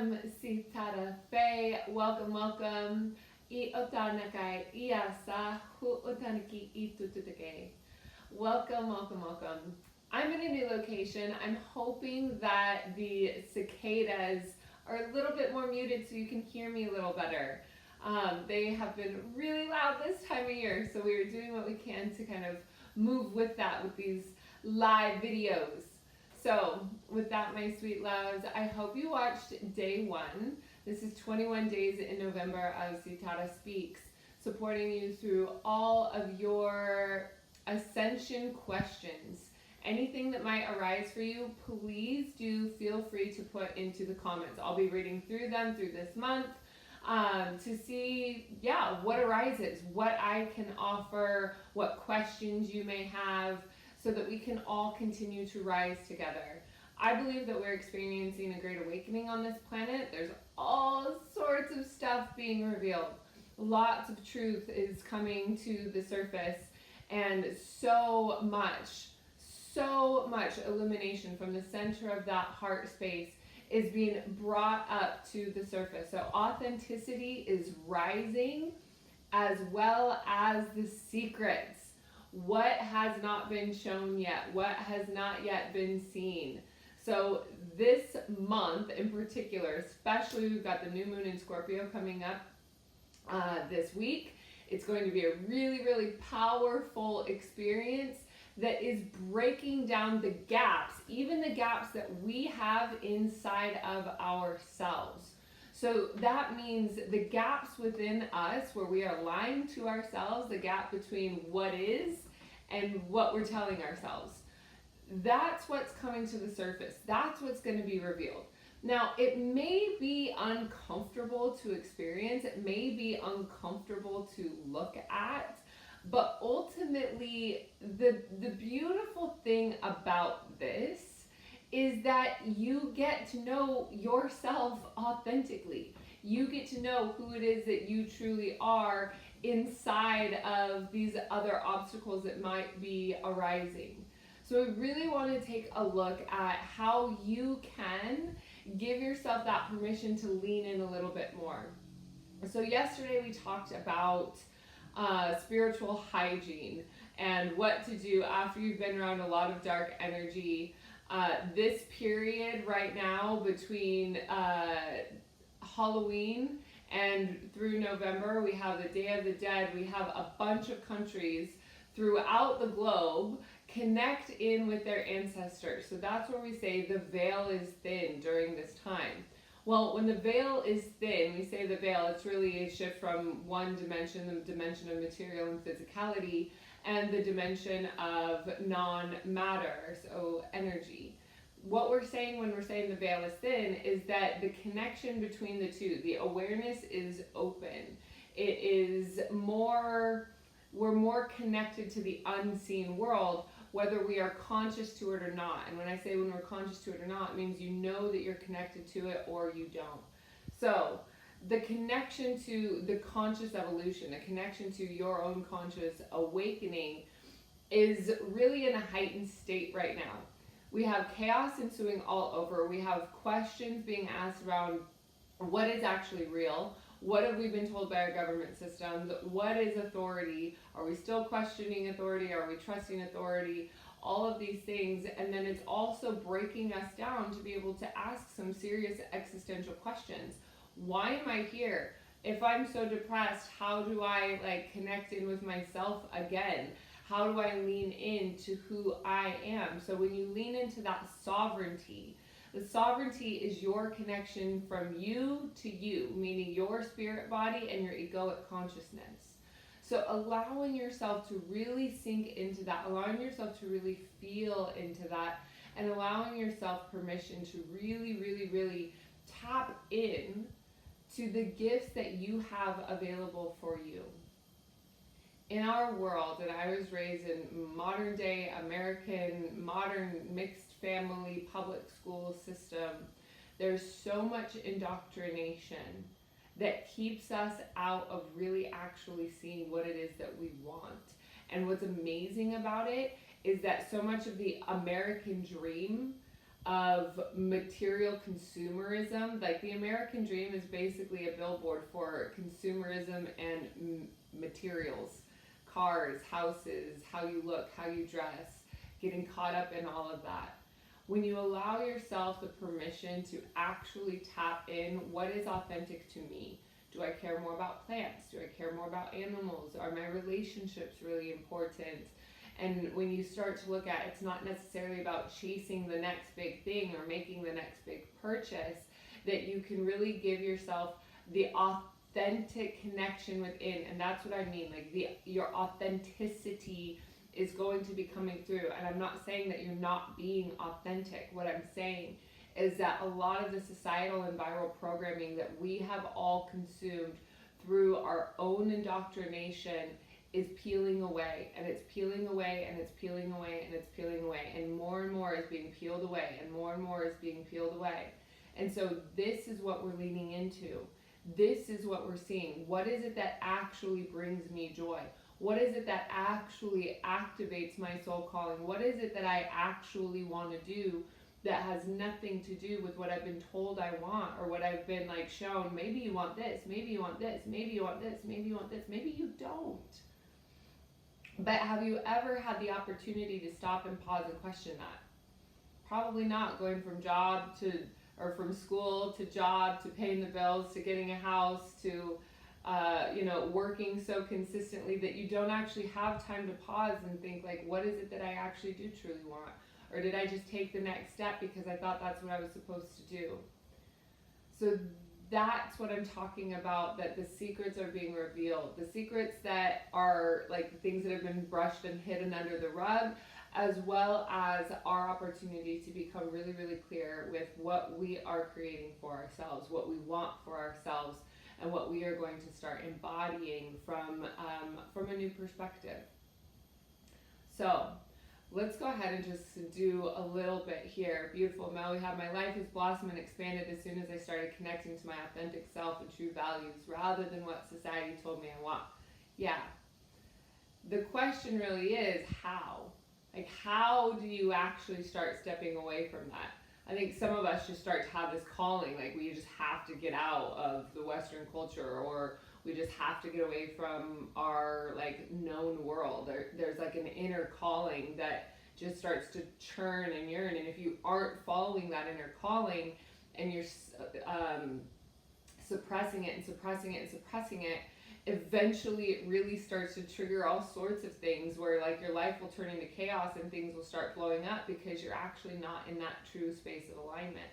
am Sitara Fe. Welcome, welcome. I otanakai iasa hu otaniki I tututake. Welcome, welcome, welcome. I'm in a new location. I'm hoping that the cicadas are a little bit more muted so you can hear me a little better. They have been really loud this time of year, so we are doing what we can to kind of move with that with these live videos. So with that, my sweet loves, I hope you watched day 1. This is 21 days in November of Sitara Speaks, supporting you through all of your ascension questions. Anything that might arise for you, please do feel free to put into the comments. I'll be reading through them through this month to see, what arises, what I can offer, what questions you may have, so that we can all continue to rise together. I believe that we're experiencing a great awakening on this planet. There's all sorts of stuff being revealed. Lots of truth is coming to the surface, and so much illumination from the center of that heart space is being brought up to the surface. So authenticity is rising, as well as the secrets. What has not been shown yet? What has not yet been seen? So this month in particular, especially we've got the new moon in Scorpio coming up this week. It's going to be a really, really powerful experience that is breaking down the gaps, even the gaps that we have inside of ourselves. So that means the gaps within us where we are lying to ourselves, the gap between what is and what we're telling ourselves. That's what's coming to the surface. That's what's going to be revealed. Now, it may be uncomfortable to experience. It may be uncomfortable to look at. But ultimately, the beautiful thing about this is that you get to know yourself authentically. You get to know who it is that you truly are inside of these other obstacles that might be arising. So I really want to take a look at how you can give yourself that permission to lean in a little bit more. So yesterday we talked about spiritual hygiene and what to do after you've been around a lot of dark energy. This period right now between Halloween and through November, we have the Day of the Dead. We have a bunch of countries throughout the globe connect in with their ancestors. So that's where we say the veil is thin during this time. Well, when the veil is thin, we say the veil, it's really a shift from one dimension, the dimension of material and physicality, and the dimension of non-matter, so energy. What we're saying when we're saying the veil is thin is that the connection between the two, the awareness is open. It is more, we're more connected to the unseen world, whether we are conscious to it or not. And when I say when we're conscious to it or not, it means you know that you're connected to it or you don't. So the connection to the conscious evolution, the connection to your own conscious awakening is really in a heightened state right now. We have chaos ensuing all over. We have questions being asked around what is actually real. What have we been told by our government systems? What is authority? Are we still questioning authority? Are we trusting authority? All of these things. And then it's also breaking us down to be able to ask some serious existential questions. Why am I here? If I'm so depressed, how do I connect in with myself again? How do I lean into who I am? So when you lean into that sovereignty, the sovereignty is your connection from you to you, meaning your spirit body and your egoic consciousness. So allowing yourself to really sink into that, allowing yourself to really feel into that, and allowing yourself permission to really, really, really tap in to the gifts that you have available for you. In our world, and I was raised in modern day American, modern mixed family public school system, there's so much indoctrination that keeps us out of really actually seeing what it is that we want. And what's amazing about it is that so much of the American dream of material consumerism. Like the American dream is basically a billboard for consumerism and materials, cars, houses, how you look, how you dress, getting caught up in all of that. When you allow yourself the permission to actually tap in, what is authentic to me? Do I care more about plants? Do I care more about animals? Are my relationships really important? And when you start to look at, it's not necessarily about chasing the next big thing or making the next big purchase, that you can really give yourself the authentic connection within. And that's what I mean, like your authenticity is going to be coming through. And I'm not saying that you're not being authentic. What I'm saying is that a lot of the societal and viral programming that we have all consumed through our own indoctrination is peeling away, and it's peeling away, and it's peeling away, and it's peeling away, and more is being peeled away, and more is being peeled away. And so this is what we're leaning into. This is what we're seeing. What is it that actually brings me joy? What is it that actually activates my soul calling? What is it that I actually want to do that has nothing to do with what I've been told I want, or what I've been like shown? Maybe you want this, maybe you want this, maybe you want this, maybe you want this, maybe you don't. But have you ever had the opportunity to stop and pause and question that? Probably not. Going from job to, or from school to job, to paying the bills, to getting a house, to working so consistently that you don't actually have time to pause and think, like, what is it that I actually do truly want? Or did I just take the next step because I thought that's what I was supposed to do? So that's what I'm talking about, that the secrets are being revealed. The secrets that are like the things that have been brushed and hidden under the rug, as well as our opportunity to become really, really clear with what we are creating for ourselves, what we want for ourselves, and what we are going to start embodying from a new perspective. So let's go ahead and just do a little bit here. Beautiful Mel, we have my life has blossomed and expanded as soon as I started connecting to my authentic self and true values rather than what society told me I want. Yeah. The question really is how? Like, how do you actually start stepping away from that? I think some of us just start to have this calling, like we just have to get out of the Western culture, or we just have to get away from our like known world. There's like an inner calling that just starts to churn and yearn, and if you aren't following that inner calling and you're suppressing it and suppressing it and suppressing it, eventually it really starts to trigger all sorts of things where like your life will turn into chaos and things will start blowing up because you're actually not in that true space of alignment.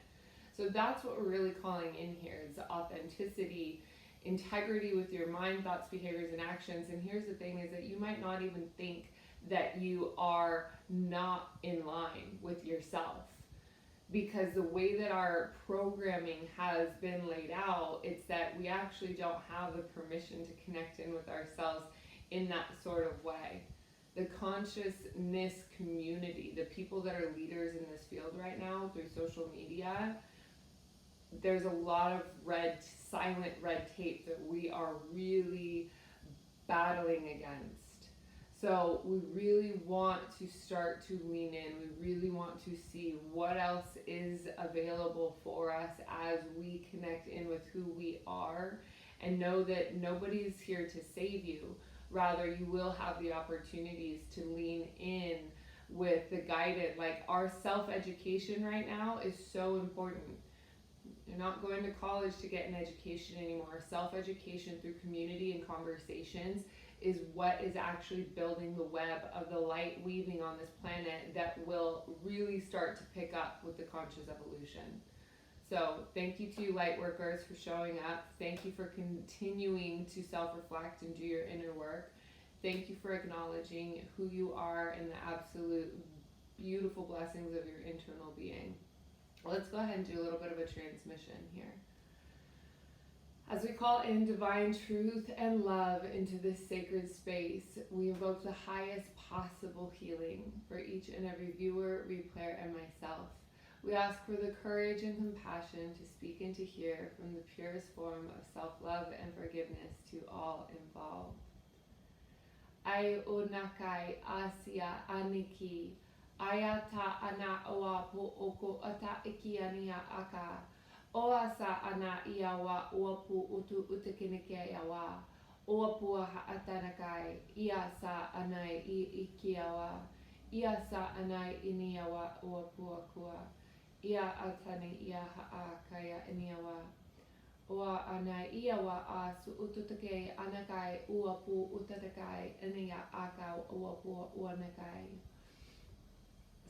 So that's what we're really calling in here. It's authenticity, integrity with your mind, thoughts, behaviors, and actions. And here's the thing, is that you might not even think that you are not in line with yourself, because the way that our programming has been laid out, it's that we actually don't have the permission to connect in with ourselves in that sort of way. The consciousness community, the people that are leaders in this field right now through social media, there's a lot of silent red tape that we are really battling against. So we really want to start to lean in. We really want to see what else is available for us as we connect in with who we are, and know that nobody's here to save you. Rather, you will have the opportunities to lean in with the guided, like our self-education right now is so important. You're not going to college to get an education anymore. Self-education through community and conversations is what is actually building the web of the light weaving on this planet that will really start to pick up with the conscious evolution. So thank you to you light workers for showing up. Thank you for continuing to self-reflect and do your inner work. Thank you for acknowledging who you are and the absolute beautiful blessings of your internal being. Let's go ahead and do a little bit of a transmission here. As we call in divine truth and love into this sacred space, we invoke the highest possible healing for each and every viewer, replayer, and myself. We ask for the courage and compassion to speak and to hear from the purest form of self-love and forgiveness to all involved. Ai o nakai asia aniki, Ayata ana oa po oko ata iki ania aka. Oa sa ana iawa uapu utu utekinike iawa. Oa pua haatanakai. Ia sa anai I ikiawa. Ia sa anai iniawa uapua kua. Ia atani ia haa kaya iniawa. Oa ana iawa a su ututake anakai uapu utatakai ania aka uapu uanakai.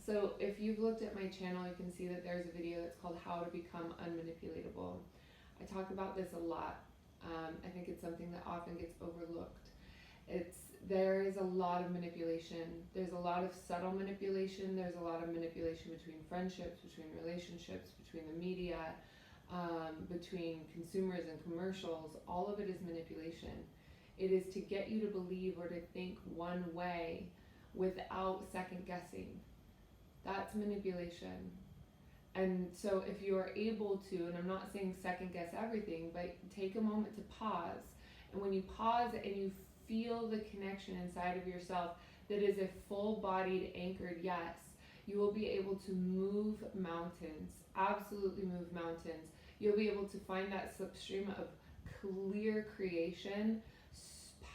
So if you've looked at my channel, you can see that there's a video that's called How to Become Unmanipulatable. I talk about this a lot. I think it's something that often gets overlooked. There is a lot of manipulation. There's a lot of subtle manipulation. There's a lot of manipulation between friendships, between relationships, between the media, between consumers and commercials. All of it is manipulation. It is to get you to believe or to think one way without second guessing. That's manipulation. And so if you are able to, and I'm not saying second guess everything, but take a moment to pause. And when you pause and you feel the connection inside of yourself that is a full-bodied, anchored yes, you will be able to move mountains, absolutely move mountains. You'll be able to find that slipstream of clear creation,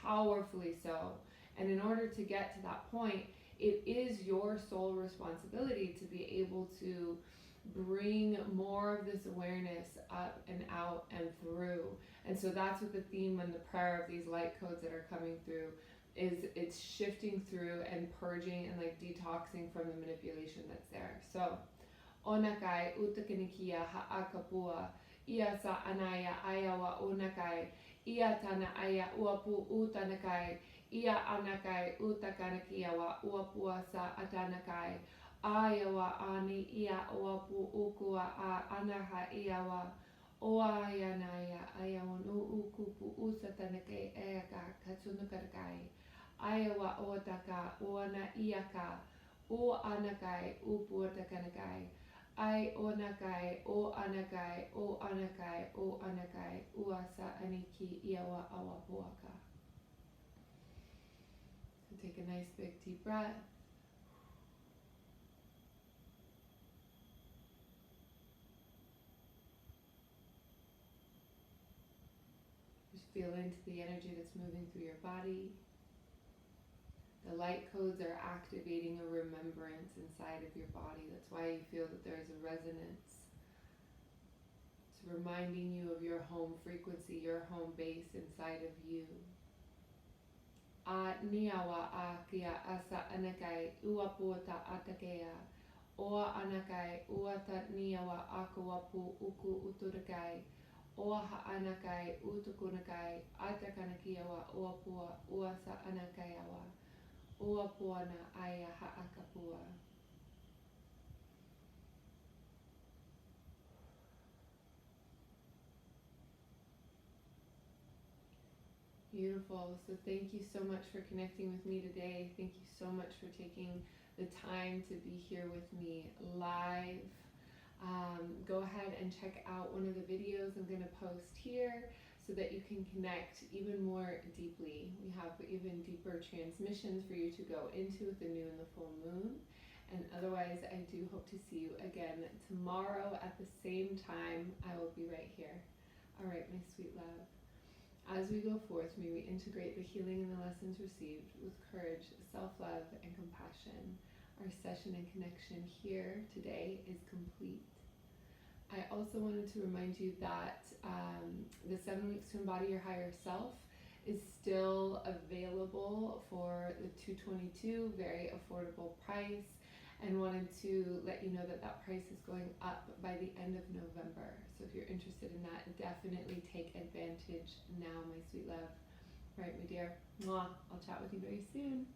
powerfully so. And in order to get to that point, it is your sole responsibility to be able to bring more of this awareness up and out and through. And so that's what the theme and the prayer of these light codes that are coming through is. It's shifting through and purging and like detoxing from the manipulation that's there. So onakai utakinikia haakapua ia sa anaya ayawa onakai ia tana aya uapu utanakai ia anakai utakanakiawa uapua sa atanakai ayawa ani ia uapu ukua a anaha iawa oa yanaya ayawa no ukupu usatanake eaka katsunukarkai ayawa otaka oana iaka o anakai upuatakanakai ai onakai o anakai o anakai o anakai uasa aniki iawa awapuaka. So take a nice big deep breath. Just feel into the energy that's moving through your body. The light codes are activating a remembrance inside of your body. That's why you feel that there's a resonance. It's reminding you of your home frequency, your home base inside of you. A niawa a kia asa anakai uapuota atakea. Oa anakai uata niawa akuapu uku uturakai. Oa anakai utukunakai atakanakiawa uapua uasa anakaiawa. Uapuana aya haakapua. Beautiful. So thank you so much for connecting with me today. Thank you so much for taking the time to be here with me live. Go ahead and check out one of the videos I'm going to post here so that you can connect even more deeply. We have even deeper transmissions for you to go into with the new and the full moon. And otherwise, I do hope to see you again tomorrow at the same time. I will be right here. All right, my sweet love. As we go forth, may we integrate the healing and the lessons received with courage, self-love, and compassion. Our session and connection here today is complete. I also wanted to remind you that the 7 weeks to embody your higher self is still available for the $222, very affordable price, and wanted to let you know that that price is going up by the end of November. So if you're interested in that, definitely take advantage now, my sweet love. All right, my dear. Mwah. I'll chat with you very soon.